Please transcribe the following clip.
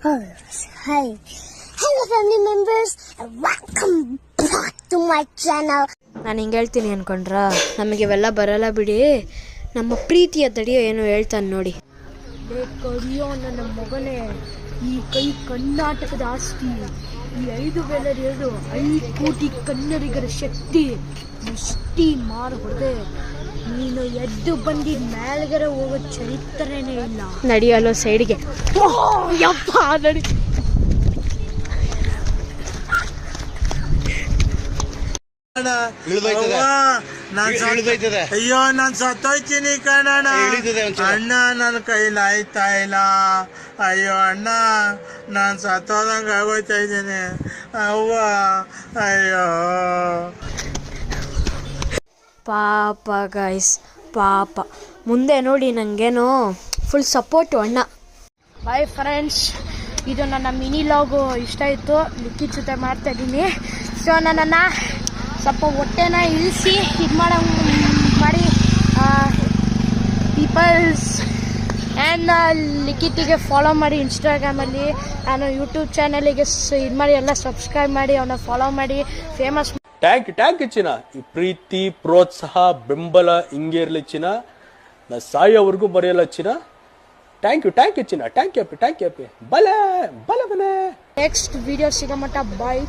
Hi. Hello family members and welcome back to my channel. ನಾನು ಹಿಂಗೆ ಹೇಳ್ತೀನಿ ಅನ್ಕೊಂಡ್ರಾ? ನಮಗೆ ಇವೆಲ್ಲ ಬರಲ್ಲ ಬಿಡಿ. ನಮ್ಮ ಪ್ರೀತಿಯ ತಡಿಯೋ ಏನೋ ಹೇಳ್ತಾನೆ ನೋಡಿ. ಕಡಿಯೋ ನನ್ನ ಮಗನೇ, ಈ ಕೈ ಕರ್ನಾಟಕದ ಆಸ್ತಿ, ಈ 5 ವೇಲರ್ 5 ಕೋಟಿ ಕನ್ನಡಿಗರ ಶಕ್ತಿ ಮುಷ್ಟಿ ಮಾರು ಹೊಡೆದೆ ನೀನು ಎದ್ದು ಬಂದು ಮೇಲ್ಗಡೆ ಹೋಗೋ ಚರಿತ್ರೆನೇ ಇಲ್ಲ. ನಡಿಯಲ್ಲ ಸೈಡ್ಗೆ. ಯಪ್ಪ ನಡಿ. ಅಯ್ಯೋ ನಾನ್ ಸತ್ತೋಯ್ತೀನಿ ಕಣಣ್ಣ. ಅಣ್ಣ ನನ್ನ ಕೈಲಾಯ್ತಾ ಇಲ್ಲ. ಅಯ್ಯೋ ಅಣ್ಣ ನಾನ್ ಸತ್ತೋದಂಗ ಆಗೋಯ್ತಾ ಇದ್ದೀನಿ. ಅವ್ವ ಅಯ್ಯೋ ಪಾಪ ಗೈಸ್, ಪಾಪ. ಮುಂದೆ ನೋಡಿ ನನಗೇನೋ ಫುಲ್ ಸಪೋರ್ಟು ಅಣ್ಣ. ಬಾಯ್ ಫ್ರೆಂಡ್ಸ್, ಇದು ನನ್ನ ಮಿನಿ ಲಾಗು ಇಷ್ಟ ಆಯಿತು. ಲಿಕ್ಕಿದ ಜೊತೆ ಮಾಡ್ತಾಯಿದ್ದೀನಿ. ಸೊ ನನ್ನನ್ನು ಸ್ವಲ್ಪ ಹೊಟ್ಟೆನ ಇಳಿಸಿ ಇದು ಮಾಡಿ ಪೀಪಲ್ಸ್ ಆ್ಯಂಡ್ ಲಿಖಿತಿಗೆ ಫಾಲೋ ಮಾಡಿ ಇನ್ಸ್ಟಾಗ್ರಾಮಲ್ಲಿ. ನಾನು ಯೂಟ್ಯೂಬ್ ಚಾನಲಿಗೆ ಇದು ಮಾಡಿ ಎಲ್ಲ ಸಬ್ಸ್ಕ್ರೈಬ್ ಮಾಡಿ ಅವನ್ನ ಫಾಲೋ ಮಾಡಿ ಫೇಮಸ್. ಟ್ಯಾಂಕ್ ಯು ಚಿನ್ನ. ಈ ಪ್ರೀತಿ ಪ್ರೋತ್ಸಾಹ ಬೆಂಬಲ ಹಿಂಗೆ ಇರಲಿ ಚಿನ್ನ. ನಾ ಸಾಯೋವರೆಗೂ ಬರೆಯಲ್ಲ ಚಿನ್ನ. ಥ್ಯಾಂಕ್ ಯು ಚಿನ್ನ. ಥ್ಯಾಂಕ್ ಯು ಬಲೆ. ನೆಕ್ಸ್ಟ್ ವಿಡಿಯೋ ಸಿಗೋ ಮಟ್ಟ ಬಾಯ್.